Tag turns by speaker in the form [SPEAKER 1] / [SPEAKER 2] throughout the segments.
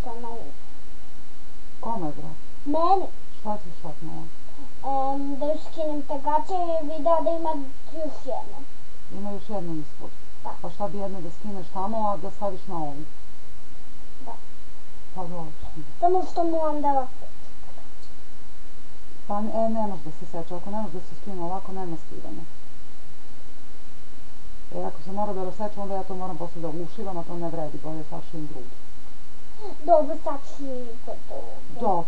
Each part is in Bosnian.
[SPEAKER 1] nešto na umu.
[SPEAKER 2] Kome, bre?
[SPEAKER 1] Meni.
[SPEAKER 2] Šta ti šapnula?
[SPEAKER 1] Da još skinem tagače i video da ima još jedno.
[SPEAKER 2] Ima još jedno ispod.
[SPEAKER 1] Da.
[SPEAKER 2] Pa šta bi jedno da skineš tamo, a da staviš na ovu?
[SPEAKER 1] Da.
[SPEAKER 2] Pa dobro.
[SPEAKER 1] Samo što mu onda raseći.
[SPEAKER 2] Pa ne može da se seče. Ako ne može da se skine ovako, nema skidanja. Jer ako se mora da raseče, onda ja to moram posle da ušivam, a to ne vredi, bolje sašijem drugi.
[SPEAKER 1] Dobro, saši kod druge.
[SPEAKER 2] Dobro.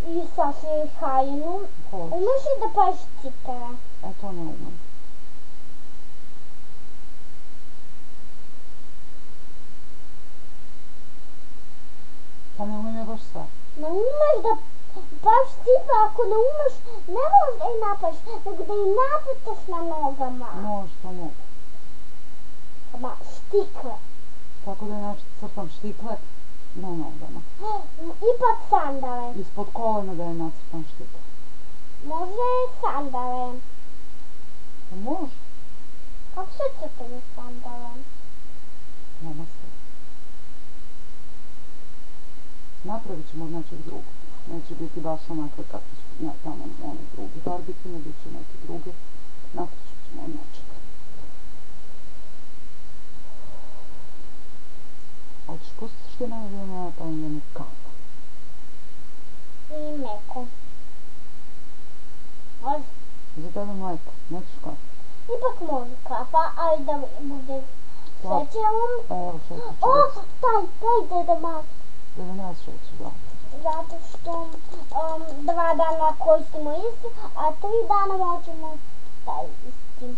[SPEAKER 1] I saši haljinu.
[SPEAKER 2] Hoću.
[SPEAKER 1] Umeš li da praviš cipele?
[SPEAKER 2] E, to ne umem. Pa ne umem ja baš sve.
[SPEAKER 1] Ne umeš da praviš cipele, ako ne umeš, ne možeš da i napraviš, nego da i napucaš na nogama.
[SPEAKER 2] Može, to mogu.
[SPEAKER 1] Ma, štikle.
[SPEAKER 2] Tako da ja crtam štikle na nogama.
[SPEAKER 1] Ipak sandale.
[SPEAKER 2] Ispod kolena da je nacrtam štikle.
[SPEAKER 1] Može sandale.
[SPEAKER 2] Pa može.
[SPEAKER 1] Kako se crtaju sandale?
[SPEAKER 2] Nema sve. Napravit ćemo od nečeg drugog. Neće biti baš onakve kakve su tamo one druge barbikine, bit će neke druge. Napravit ćemo od nečega. Hoćeš pustiti što je najbolje ja napravim jednu kafu.
[SPEAKER 1] I meko. Može.
[SPEAKER 2] Za tebe mleko, nećeš kafu.
[SPEAKER 1] Ipak može kafa, ali da bude šećerom.
[SPEAKER 2] Evo šećer ću
[SPEAKER 1] O,
[SPEAKER 2] reći.
[SPEAKER 1] taj Deda Mraz.
[SPEAKER 2] Deda Mraz šećer, da.
[SPEAKER 1] Zato što 2 dana koristimo isti, a 3 dana možemo taj isti.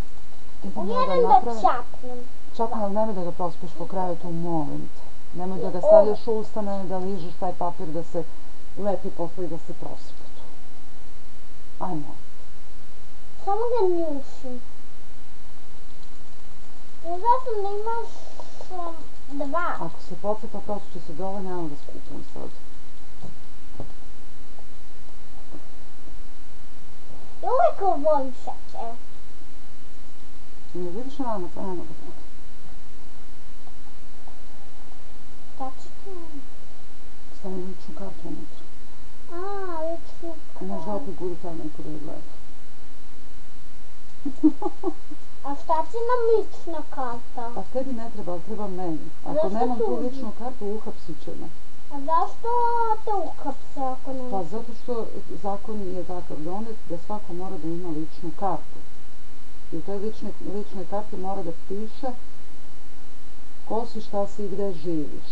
[SPEAKER 1] Uvjerujem da čapnem.
[SPEAKER 2] Čapne, ali nemoj da ga prospiš po krevetu, molim te. Nemoj da ga stavljaš u usta, nemoj da ližeš taj papir da se lepi posle i da se prosipa tu. Ajmo.
[SPEAKER 1] Samo ga njušim. Zato da imaš 2.
[SPEAKER 2] Ako se pocepa, prosto će se dole, nemoj da skupim sad.
[SPEAKER 1] I uvijek volim šećer.
[SPEAKER 2] Ne vidiš ranac, a nema ga tako.
[SPEAKER 1] Šta će tu?
[SPEAKER 2] Stavim ličnu kartu unutra.
[SPEAKER 1] Ličnu kartu.
[SPEAKER 2] Možda opet bude taj neko da je gleda.
[SPEAKER 1] A šta će nam lična karta?
[SPEAKER 2] Pa tebi ne treba, ali treba meni. Ako nemam tu ličnu kartu, uhapsit će me.
[SPEAKER 1] A zašto te uhapse ako ne?
[SPEAKER 2] Pa zato što zakon je takav donet da svako mora da ima ličnu kartu. I u toj ličnoj karti mora da piše ko si, šta si i gde živiš.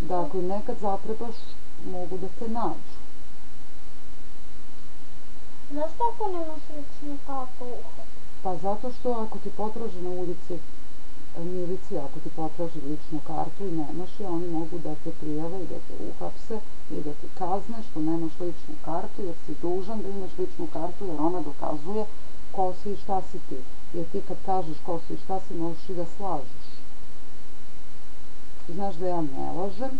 [SPEAKER 2] Da ako im nekad zatrebaš, mogu da te nađu.
[SPEAKER 1] Zašto ako nemaš ličnu kartu uhapse?
[SPEAKER 2] Pa zato što ako ti potraže na ulici milicija, ako ti potraži ličnu kartu i nemaš je, oni mogu da te prijave i da te uhapse i da ti kazne što nemaš ličnu kartu, jer si dužan da imaš ličnu kartu, jer ona dokazuje ko si i šta si ti. Jer ti kad kažeš ko si i šta si, možeš i da slažeš. Znaš da ja ne lažem,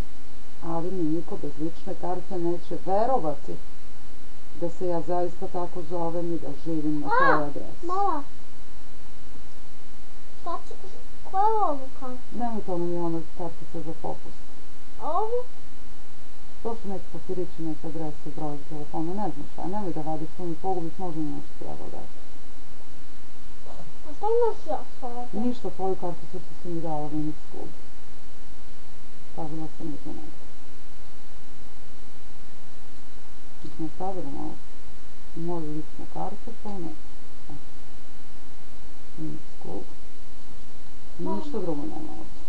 [SPEAKER 2] ali mi niko bez lične karte neće verovati da se ja zaista tako zovem i da živim na toj adresi.
[SPEAKER 1] Mala, šta će, koja je ovo karta?
[SPEAKER 2] Nemoj to nam je ona kartica za popust.
[SPEAKER 1] Ovo?
[SPEAKER 2] To su neki papirići, neke adrese, broj telefona, ne znam šta, nemoj da vadiš, to mi pogubiš, možda mi nešto treba dati.
[SPEAKER 1] A šta imaš još ovdje?
[SPEAKER 2] Ništa, tvoju karticu si mi dala Vinix klub. Stavila sam je tu negdje. Mi smo stavili malo moju ličnu kartu, to ne. Vinix klub. Ništa drugo nema ovdje.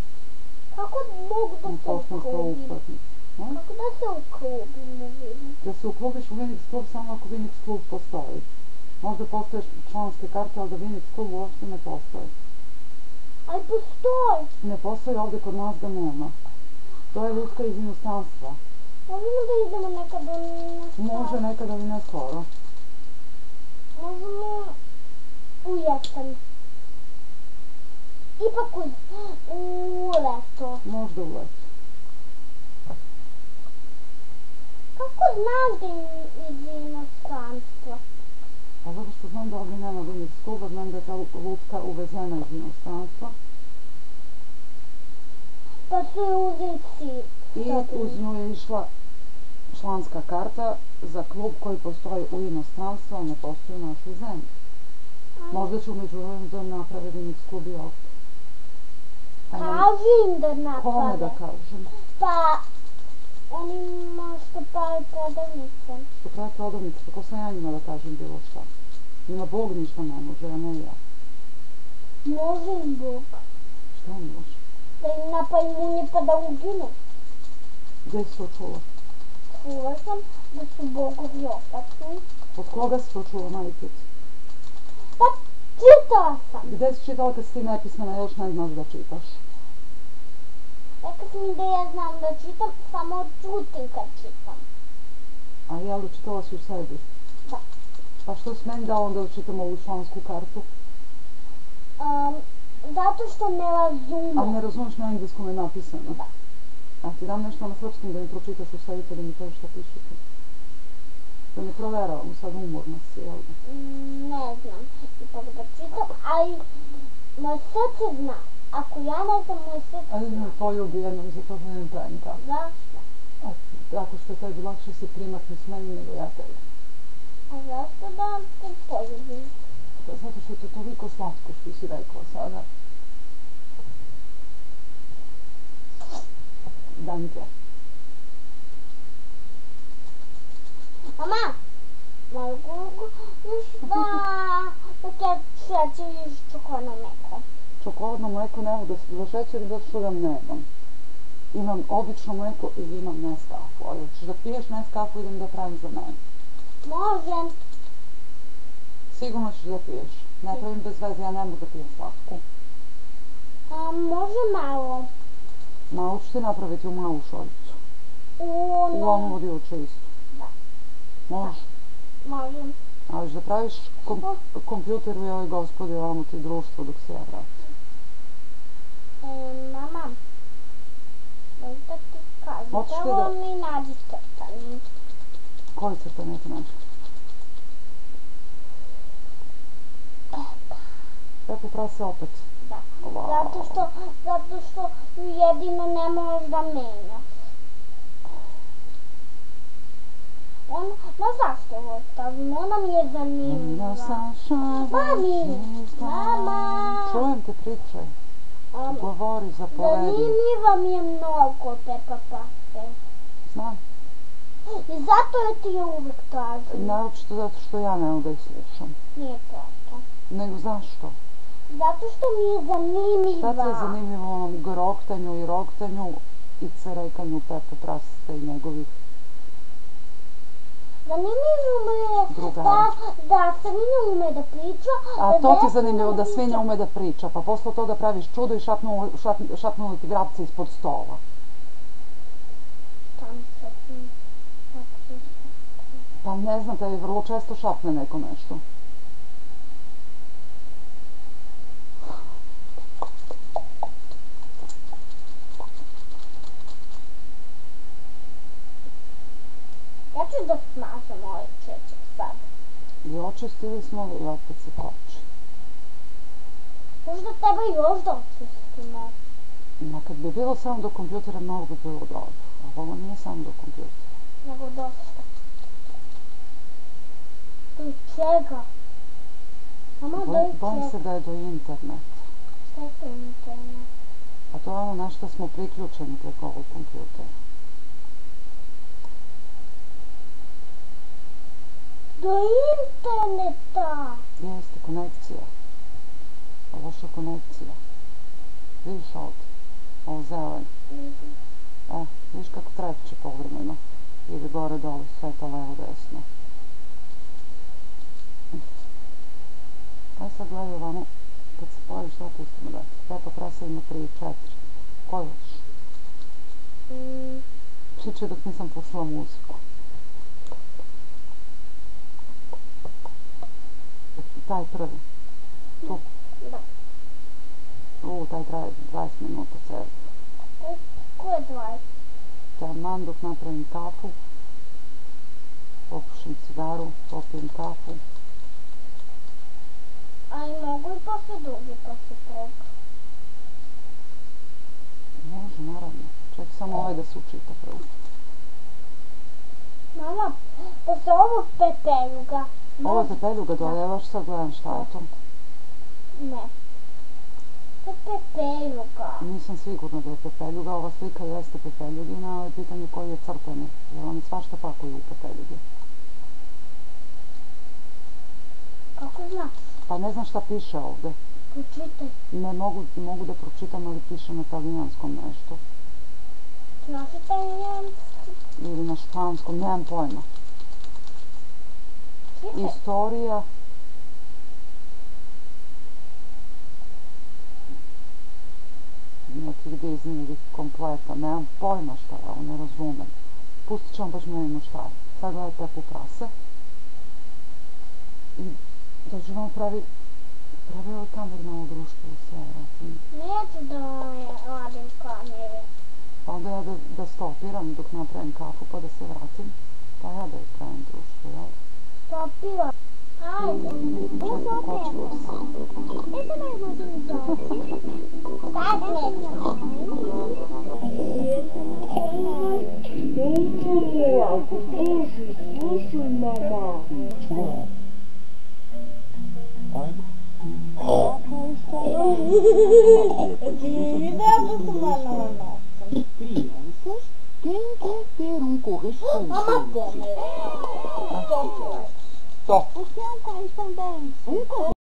[SPEAKER 1] Kako mogu da se
[SPEAKER 2] Poštanska
[SPEAKER 1] uklubim?
[SPEAKER 2] uplatnica.
[SPEAKER 1] Kako da se uklubim u Vinix?
[SPEAKER 2] Da se uklubiš u Vinix klub samo ako Vinix klub postoji. Možda postoje članske karte, ali da Vinix klub uopšte ne postoji.
[SPEAKER 1] Ali postoji.
[SPEAKER 2] Ne postoji ovdje, kod nas ga nema. To je lutka iz inostranstva.
[SPEAKER 1] Možemo da idemo nekad u inostranstvo?
[SPEAKER 2] Može nekad, ali ne skoro.
[SPEAKER 1] Možemo u jesen. Ipak u leto.
[SPEAKER 2] Možda u letu.
[SPEAKER 1] Kako znaš da iz inostranstva?
[SPEAKER 2] A zato što znam da ovdje nema Vinix kluba, znam da je ta lutka uvezena iz inostranstva.
[SPEAKER 1] Pa su je uzeli
[SPEAKER 2] I uz nju je išla članska karta za klub koji postoji u inostranstvu, a ne postoji u našoj zemlji. Možda ću međuvremenu da naprave Vinic klub i ovdje.
[SPEAKER 1] Kaži im da naprave.
[SPEAKER 2] Kome da kažem?
[SPEAKER 1] Pa, onima što pravi prodavnice.
[SPEAKER 2] Što pravi prodavnice, kako sam ja njima da kažem bilo šta? Njima Bog ništa ne može, a ne ja.
[SPEAKER 1] Može im Bog.
[SPEAKER 2] Šta mi može?
[SPEAKER 1] Da im napravi munje pa da uginu.
[SPEAKER 2] Gdje si to čula?
[SPEAKER 1] Čula sam da su bogovi opasni.
[SPEAKER 2] Od koga si to čula, majkici?
[SPEAKER 1] Pa, čitala sam.
[SPEAKER 2] Gdje si čitala kad si ti nepismena, još ne znaš da čitaš?
[SPEAKER 1] Rekao si mi da ja znam da čitam, samo čutim kad čitam.
[SPEAKER 2] A jel da čitala si u sebi?
[SPEAKER 1] Da.
[SPEAKER 2] Pa što si meni dao onda da čitam ovu člansku kartu?
[SPEAKER 1] Zato što ne razumem.
[SPEAKER 2] A ne razumiješ na engleskom je napisano?
[SPEAKER 1] Da.
[SPEAKER 2] A ti dam nešto na srpskom da mi pročitaš u sebi pa da mi kažeš šta piše tu? Da ne proveravamo, sad umorna si, jel da?
[SPEAKER 1] Ne znam, ipak da čitam, ali moj srce zna. Ako ja ne znam, moj srce
[SPEAKER 2] Ajde
[SPEAKER 1] zna.
[SPEAKER 2] me poljubi jednom za to da ne pravim tako.
[SPEAKER 1] Zašto?
[SPEAKER 2] Tako što je tebi lakše se primakni s meni nego ja tebi.
[SPEAKER 1] A zašto da te poljubim?
[SPEAKER 2] Pa zato što je to toliko slatko što si rekla sada. Danke.
[SPEAKER 1] Mama, mogu da ja šećer iz čokoladno mleko.
[SPEAKER 2] Čokoladno mleko ne mogu da se za šećer zato što ga nemam. Imam obično mleko i imam Nescafu. Ali hoćeš da piješ Nescafu idem da pravim za mene.
[SPEAKER 1] Može.
[SPEAKER 2] Sigurno ćeš da piješ. Ne pravim bez veze, ja ne mogu da pijem slatku.
[SPEAKER 1] Može malo.
[SPEAKER 2] Malo ću ti napraviti u malu šoljicu. U onu od juče isto.
[SPEAKER 1] Da.
[SPEAKER 2] Može?
[SPEAKER 1] Može.
[SPEAKER 2] Ali da praviš kompjuter u ovoj gospodi, ovamo ti društvo dok se ja vratim.
[SPEAKER 1] Mama, da ti kažem, treba mi nađi crtani.
[SPEAKER 2] Koji crtani ti nađi? Pepo prase opet.
[SPEAKER 1] Da. Zato što jedino ne možeš da menjaš. Zašto ovo stavim? Ona mi je zanimljiva. Mama!
[SPEAKER 2] Čujem te, pričaj. Govori, zapovedi.
[SPEAKER 1] Zanimljiva mi je mnogo Pepa Prase.
[SPEAKER 2] Znam.
[SPEAKER 1] I zato je ti je uvijek tražim.
[SPEAKER 2] Naročito zato što ja ne mogu da ih slušam.
[SPEAKER 1] Nije to.
[SPEAKER 2] Nego zašto?
[SPEAKER 1] Zato što mi je zanimljiva.
[SPEAKER 2] Šta ti je zanimljivo u onom groktanju i roktanju i cerekanju Pepe Prase i njegovih?
[SPEAKER 1] Zanimljivo mi je da svinja ume da priča.
[SPEAKER 2] A to ti je zanimljivo da svinja ume da priča, pa posle toga praviš čudo i šapnuli ti vrapce ispod stola. Pa ne znam, tebi vrlo često šapne neko nešto.
[SPEAKER 1] Ja ću da smažem ovaj čečer sad.
[SPEAKER 2] I očistili smo i opet se koči.
[SPEAKER 1] Možda treba još da očistimo.
[SPEAKER 2] Ma kad bi bilo samo do kompjutera, mnogo bi bilo dobro. A ovo nije samo do kompjutera.
[SPEAKER 1] Nego dosta. Do čega? Mama, do čega?
[SPEAKER 2] Bojim se da je do interneta.
[SPEAKER 1] Šta je to internet?
[SPEAKER 2] A to je ono na što smo priključeni preko ovog kompjutera.
[SPEAKER 1] Do interneta!
[SPEAKER 2] Jeste, konekcija. Loša konekcija. Vidiš ovdje? Ovo zeleno. Vidiš kako trepće povremeno. Ide gore dole, sveta levo desno. Aj sad gledaj ovamo. Kad se pojaviš šta pustimo da. Pepa Prase ima 3 i 4. Koji hoćeš? Pričaj dok nisam pustila muziku. Taj prvi. Tu.
[SPEAKER 1] Da.
[SPEAKER 2] Taj traje 20 minuta celo.
[SPEAKER 1] Ko je 20?
[SPEAKER 2] Taman dok napravim kafu, popušim cigaru, popijem kafu.
[SPEAKER 1] A i mogu i posle toga.
[SPEAKER 2] Može, naravno. Čekaj, samo ovaj da se učita prvo.
[SPEAKER 1] Mama, posle ovog pepeljuga.
[SPEAKER 2] Ovo je pepeljuga dole, evo što sad gledam šta je to.
[SPEAKER 1] Ne. To je pepeljuga.
[SPEAKER 2] Nisam sigurna da je pepeljuga, ova slika jeste pepeljugina, ali pitanje koji je crtani, jer oni svašta pakuju u pepeljuge.
[SPEAKER 1] Kako znaš?
[SPEAKER 2] Pa ne znam šta piše ovde.
[SPEAKER 1] Pročitaj.
[SPEAKER 2] Ne mogu da pročitam, ali piše na talijanskom nešto.
[SPEAKER 1] Znaš italijanski?
[SPEAKER 2] Ili na španskom, nemam pojma.
[SPEAKER 1] Čitaj.
[SPEAKER 2] Istorija. Nekih Disney ili kompleta, nemam pojma šta je, ovo ne razumem. Pustit ću vam pa ću vidimo šta je. Sad gledajte Pepu prase. I dođu vam pravi ovaj kamer na ovo društvo u sve vratim.
[SPEAKER 1] Neću da radim kamere.
[SPEAKER 2] Pa onda ja da stopiram dok napravim kafu pa da se vratim. Pa ja da je pravim društvo, jel?
[SPEAKER 1] Stopila. Ajde.
[SPEAKER 2] Čekaj, kočilo se.
[SPEAKER 1] Ето ме возим зови. Sad neću.
[SPEAKER 3] Слушай, мама.
[SPEAKER 4] Чего? Айк?
[SPEAKER 3] Crianças, quem quer ter um correspondente?
[SPEAKER 1] Mama,
[SPEAKER 4] Tô.
[SPEAKER 3] O que é um correspondente? Um correspondente